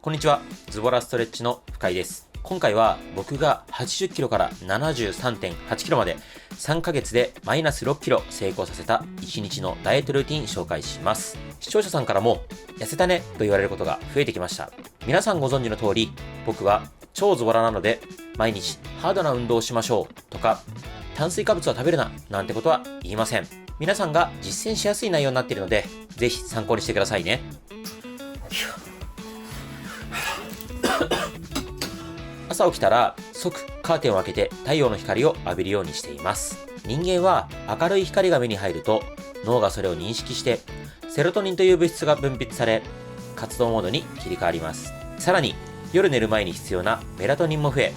こんにちは、ズボラストレッチの深井です。今回は僕が80キロから 73.8 キロまで3ヶ月でマイナス6キロ成功させた1日のダイエットルーティン紹介します。視聴者さんからも痩せたねと言われることが増えてきました。皆さんご存知の通り、僕は超ズボラなので毎日ハードな運動をしましょうとか炭水化物は食べるななんてことは言いません。皆さんが実践しやすい内容になっているので、ぜひ参考にしてくださいね。朝起きたら即カーテンを開けて太陽の光を浴びるようにしています。人間は明るい光が目に入ると脳がそれを認識してセロトニンという物質が分泌され活動モードに切り替わります。さらに夜寝る前に必要なメラトニンも増え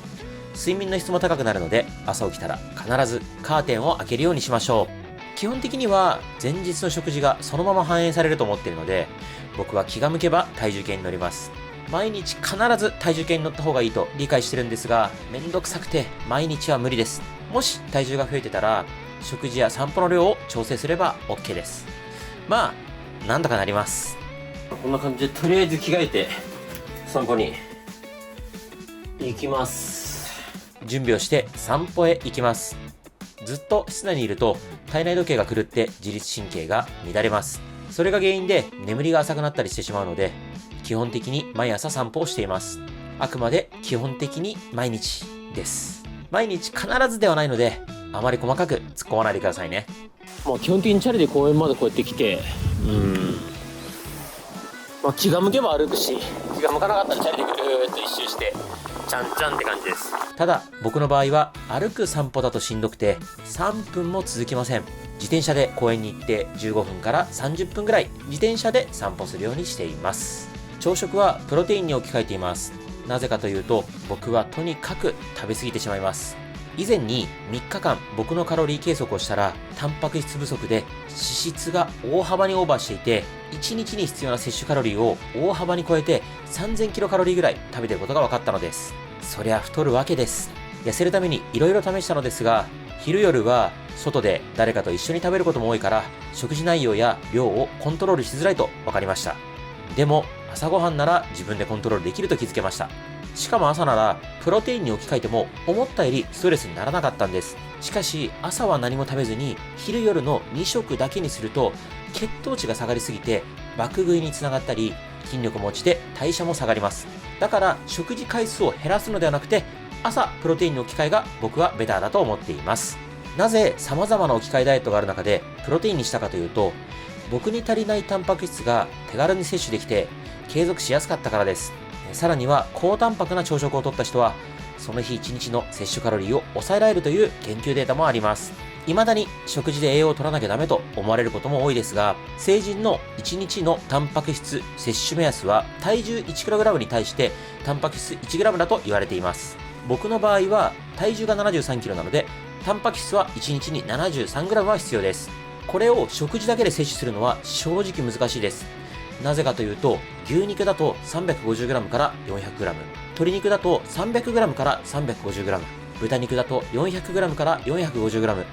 睡眠の質も高くなるので、朝起きたら必ずカーテンを開けるようにしましょう。基本的には前日の食事がそのまま反映されると思っているので、僕は気が向けば体重計に乗ります。毎日必ず体重計に乗った方がいいと理解してるんですが、めんどくさくて毎日は無理です。もし体重が増えてたら食事や散歩の量を調整すれば OK です。まあなんとかなります。こんな感じでとりあえず着替えて散歩に行きます。準備をして散歩へ行きます。ずっと室内にいると体内時計が狂って自律神経が乱れます。それが原因で眠りが浅くなったりしてしまうので、基本的に毎朝散歩をしています。あくまで基本的に毎日です。毎日必ずではないので、あまり細かく突っ込まないでくださいね。まあ基本的にチャリで公園までこうやって来て、まあ気が向けば歩くし、気が向かなかったらチャリでぐるーっと一周してちゃんちゃんって感じです。ただ僕の場合は歩く散歩だとしんどくて3分も続きません。自転車で公園に行って15分から30分ぐらい自転車で散歩するようにしています。朝食はプロテインに置き換えています。なぜかというと、僕はとにかく食べ過ぎてしまいます。以前に3日間僕のカロリー計測をしたら、タンパク質不足で脂質が大幅にオーバーしていて、1日に必要な摂取カロリーを大幅に超えて3000キロカロリーぐらい食べていることが分かったのです。そりゃ太るわけです。痩せるために色々試したのですが、昼夜は外で誰かと一緒に食べることも多いから、食事内容や量をコントロールしづらいと分かりました。でも朝ごはんなら自分でコントロールできると気づけました。しかも朝ならプロテインに置き換えても思ったよりストレスにならなかったんです。しかし朝は何も食べずに昼夜の2食だけにすると血糖値が下がりすぎて爆食いにつながったり筋力も落ちて代謝も下がります。だから食事回数を減らすのではなくて朝プロテインの置き換えが僕はベターだと思っています。なぜ様々な置き換えダイエットがある中でプロテインにしたかというと、僕に足りないタンパク質が手軽に摂取できて継続しやすかったからです。さらには高タンパクな朝食をとった人はその日1日の摂取カロリーを抑えられるという研究データもあります。未だに食事で栄養を取らなきゃダメと思われることも多いですが、成人の1日のタンパク質摂取目安は体重 1kg に対してタンパク質 1g だと言われています。僕の場合は体重が 73kg なのでタンパク質は1日に 73g は必要です。これを食事だけで摂取するのは正直難しいです。なぜかというと、牛肉だと 350g から 400g、鶏肉だと 300g から 350g、豚肉だと 400g から 450g、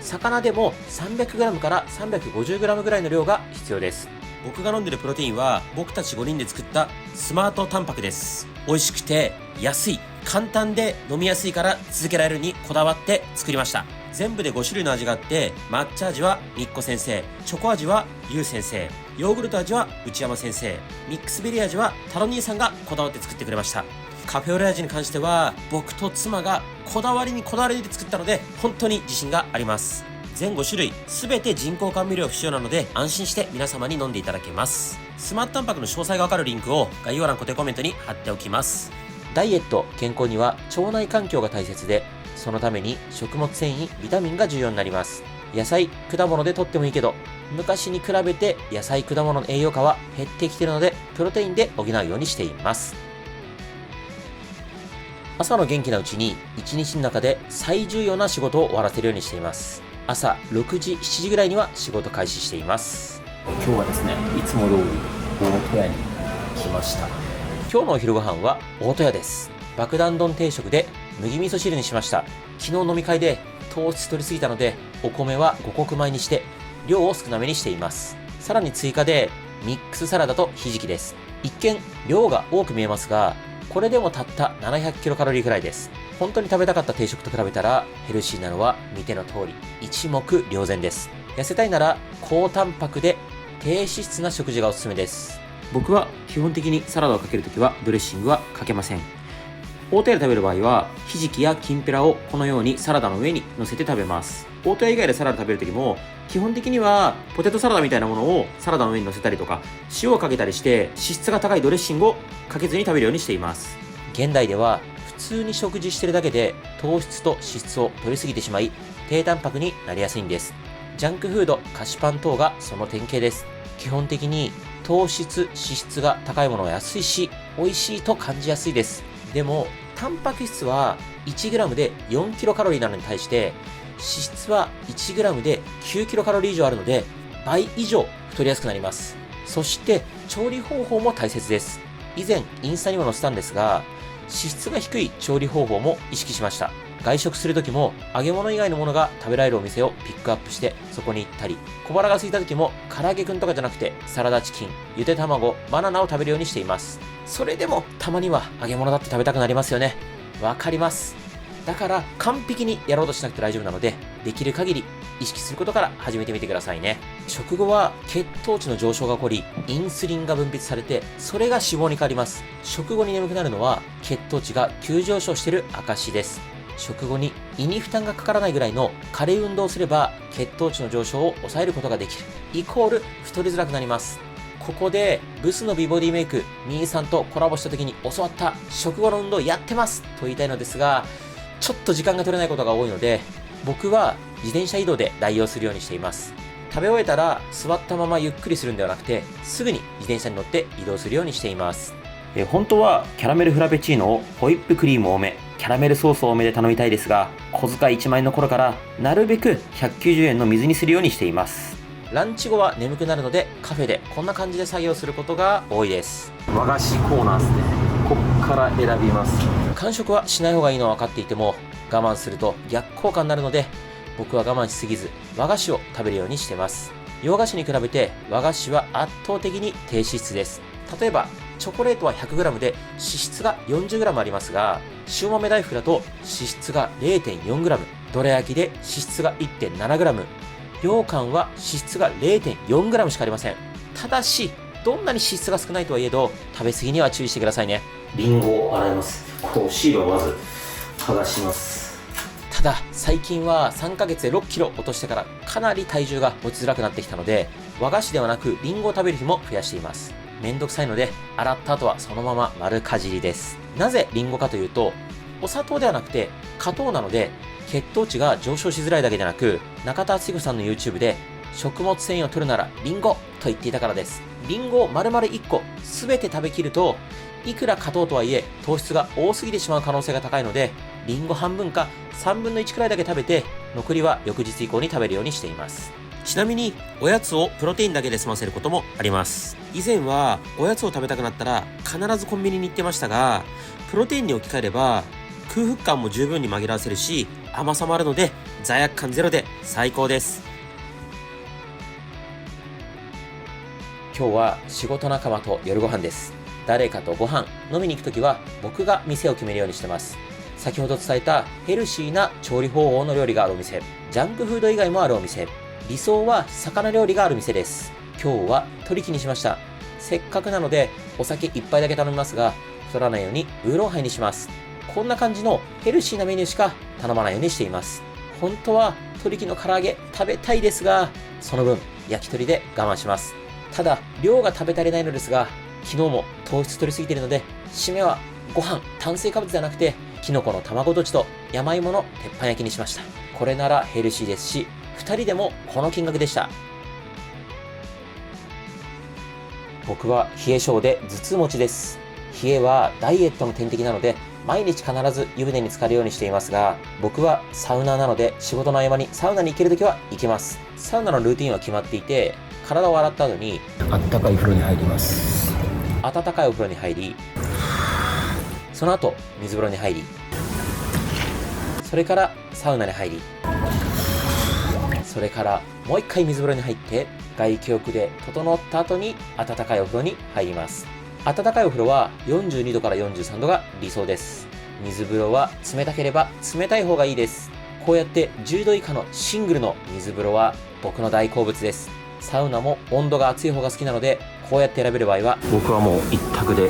魚でも 300g から 350g ぐらいの量が必要です。僕が飲んでるプロテインは僕たち5人で作ったスマートタンパクです。美味しくて安い、簡単で飲みやすいから続けられるにこだわって作りました。全部で5種類の味があって、抹茶味はみっこ先生、チョコ味はゆう先生、ヨーグルト味は内山先生、ミックスベリー味はタロ兄さんがこだわって作ってくれました。カフェオレ味に関しては僕と妻がこだわりで作ったので本当に自信があります。全5種類全て人工甘味料不使用なので安心して皆様に飲んでいただけます。スマートタンパクの詳細がわかるリンクを概要欄固定コメントに貼っておきます。ダイエット、健康には腸内環境が大切で、そのために食物繊維、ビタミンが重要になります。野菜、果物でとってもいいけど、昔に比べて野菜、果物の栄養価は減ってきているので、プロテインで補うようにしています。朝の元気なうちに、一日の中で最重要な仕事を終わらせるようにしています。朝6時、7時ぐらいには仕事開始しています。今日はですね、いつも通り大戸屋に来ました。今日のお昼ご飯は大戸屋です。爆弾丼定食で麦味噌汁にしました。昨日飲み会で糖質取りすぎたので、お米は五穀米にして量を少なめにしています。さらに追加でミックスサラダとひじきです。一見量が多く見えますが、これでもたった700キロカロリーくらいです。本当に食べたかった定食と比べたらヘルシーなのは見ての通り一目瞭然です。痩せたいなら高タンパクで低脂質な食事がおすすめです。僕は基本的にサラダをかけるときはドレッシングはかけません。大戸屋で食べる場合はひじきやきんぴらをこのようにサラダの上に乗せて食べます。大戸屋以外でサラダ食べるときも基本的にはポテトサラダみたいなものをサラダの上に乗せたりとか、塩をかけたりして脂質が高いドレッシングをかけずに食べるようにしています。現代では普通に食事してるだけで糖質と脂質を摂りすぎてしまい低タンパクになりやすいんです。ジャンクフード、菓子パン等がその典型です。基本的に糖質、脂質が高いものは安いし美味しいと感じやすいです。でもタンパク質は 1g で4キロカロリーなのに対して脂質は 1g で9キロカロリー以上あるので倍以上太りやすくなります。そして調理方法も大切です。以前インスタにも載せたんですが、脂質が低い調理方法も意識しました。外食するときも揚げ物以外のものが食べられるお店をピックアップしてそこに行ったり、小腹が空いたときも唐揚げくんとかじゃなくてサラダチキン、ゆで卵、バナナを食べるようにしています。それでもたまには揚げ物だって食べたくなりますよね。わかります。だから完璧にやろうとしなくて大丈夫なので、できる限り意識することから始めてみてくださいね。食後は血糖値の上昇が起こり、インスリンが分泌されて、それが脂肪に変わります。食後に眠くなるのは血糖値が急上昇している証です。食後に胃に負担がかからないぐらいの軽い運動をすれば血糖値の上昇を抑えることができる。イコール太りづらくなります。ここでブスの美ボディメイクミーさんとコラボした時に教わった食後の運動やってますと言いたいのですが、ちょっと時間が取れないことが多いので、僕は自転車移動で代用するようにしています。食べ終えたら座ったままゆっくりするんではなくて、すぐに自転車に乗って移動するようにしています。本当はキャラメルフラペチーノをホイップクリーム多め、キャラメルソース多めで頼みたいですが、小遣い1万円の頃からなるべく190円の水にするようにしています。ランチ後は眠くなるのでカフェでこんな感じで作業することが多いです。和菓子コーナーですね。こっから選びます。間食はしない方がいいのは分かっていても、我慢すると逆効果になるので、僕は我慢しすぎず和菓子を食べるようにしてます。洋菓子に比べて和菓子は圧倒的に低脂質です。例えばチョコレートは 100g で脂質が 40g ありますが、塩豆大福だと脂質が 0.4g、 どら焼きで脂質が 1.7g、 羊羹は脂質が 0.4g しかありません。ただしどんなに脂質が少ないとはいえど食べ過ぎには注意してくださいね。リンゴを洗います。こうシールをまず剥がします。ただ最近は3ヶ月で6キロ落としてからかなり体重が落ちづらくなってきたので、和菓子ではなくリンゴを食べる日も増やしています。めんどくさいので洗った後はそのまま丸かじりです。なぜリンゴかというと、お砂糖ではなくて果糖なので血糖値が上昇しづらいだけでなく、中田敦彦さんの YouTube で食物繊維を摂るならリンゴと言っていたからです。リンゴを丸々1個全て食べきると、いくら果糖とはいえ糖質が多すぎてしまう可能性が高いので、リンゴ半分か3分の1くらいだけ食べて、残りは翌日以降に食べるようにしています。ちなみにおやつをプロテインだけで済ませることもあります。以前はおやつを食べたくなったら必ずコンビニに行ってましたが、プロテインに置き換えれば空腹感も十分に紛らわせるし、甘さもあるので罪悪感ゼロで最高です。今日は仕事仲間と夜ご飯です。誰かとご飯飲みに行くときは僕が店を決めるようにしてます。先ほど伝えたヘルシーな調理方法の料理があるお店、ジャンクフード以外もあるお店、理想は魚料理がある店です。今日は鳥貴にしました。せっかくなのでお酒1杯だけ頼みますが、太らないようにウーロンハイにします。こんな感じのヘルシーなメニューしか頼まないようにしています。本当は鳥貴の唐揚げ食べたいですが、その分焼き鳥で我慢します。ただ量が食べ足りないのですが、昨日も糖質取りすぎているので、締めはご飯、炭水化物ではなくてキノコの卵とじと山芋の鉄板焼きにしました。これならヘルシーですし、2人でもこの金額でした。僕は冷え性で頭痛持ちです。冷えはダイエットの天敵なので毎日必ず湯船に浸かるようにしていますが、僕はサウナーなので仕事の合間にサウナに行けるときは行けます。サウナのルーティンは決まっていて、体を洗った後にあったかい風呂に入ります。温かいお風呂に入り、その後水風呂に入り、それからサウナに入り、それからもう一回水風呂に入って外気浴で整った後に温かいお風呂に入ります。温かいお風呂は42度から43度が理想です。水風呂は冷たければ冷たい方がいいです。こうやって10度以下のシングルの水風呂は僕の大好物です。サウナも温度が熱い方が好きなので、こうやって選べる場合は僕はもう一択で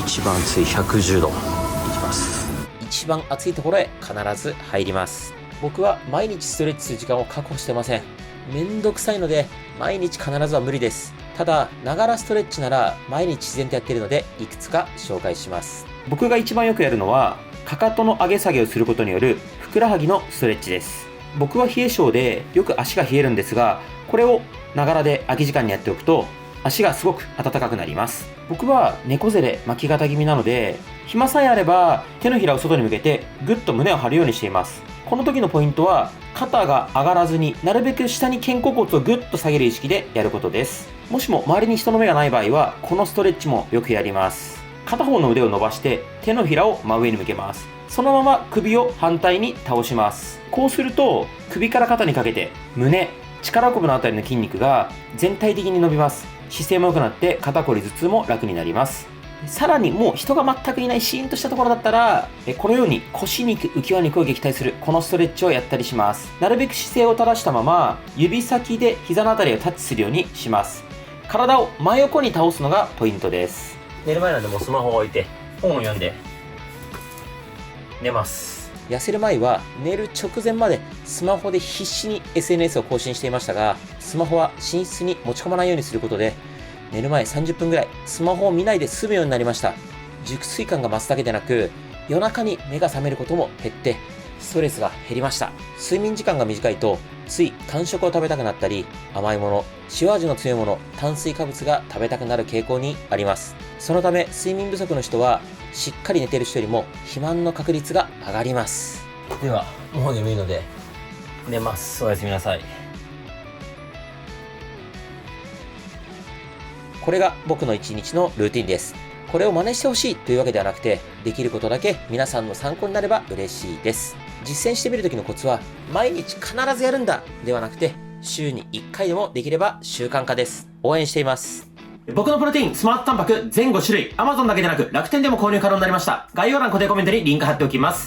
一番熱い110度いきます。一番熱いところへ必ず入ります。僕は毎日ストレッチする時間を確保してません。めんどくさいので毎日必ずは無理です。ただ、ながらストレッチなら毎日自然とやっているので、いくつか紹介します。僕が一番よくやるのは、かかとの上げ下げをすることによるふくらはぎのストレッチです。僕は冷え性でよく足が冷えるんですが、これをながらで空き時間にやっておくと足がすごく暖かくなります。僕は猫背で巻き肩気味なので、暇さえあれば手のひらを外に向けてぐっと胸を張るようにしています。この時のポイントは、肩が上がらずになるべく下に肩甲骨をぐっと下げる意識でやることです。もしも周りに人の目がない場合は、このストレッチもよくやります。片方の腕を伸ばして手のひらを真上に向けます。そのまま首を反対に倒します。こうすると首から肩にかけて胸、力こぶのあたりの筋肉が全体的に伸びます。姿勢も良くなって肩こり頭痛も楽になります。さらにもう人が全くいないシーンとしたところだったら、このように腰肉、浮き輪肉を撃退するこのストレッチをやったりします。なるべく姿勢を正したまま指先で膝のあたりをタッチするようにします。体を真横に倒すのがポイントです。寝る前なんでもうスマホを置いて本を読んで寝ます。痩せる前は寝る直前までスマホで必死に SNS を更新していましたが、スマホは寝室に持ち込まないようにすることで、寝る前30分ぐらいスマホを見ないで済むようになりました。熟睡感が増すだけでなく、夜中に目が覚めることも減ってストレスが減りました。睡眠時間が短いとつい間食を食べたくなったり、甘いもの、塩味の強いもの、炭水化物が食べたくなる傾向にあります。そのため睡眠不足の人はしっかり寝ている人よりも肥満の確率が上がります。ではもう眠いので寝ます。おやすみなさい。これが僕の1日のルーティンです。これを真似してほしいというわけではなくて、できることだけ皆さんの参考になれば嬉しいです。実践してみるときのコツは、毎日必ずやるんだではなくて、週に1回でもできれば習慣化です。応援しています。僕のプロテイン、スマートタンパク全5種類、Amazon だけでなく楽天でも購入可能になりました。概要欄固定コメントにリンク貼っておきます。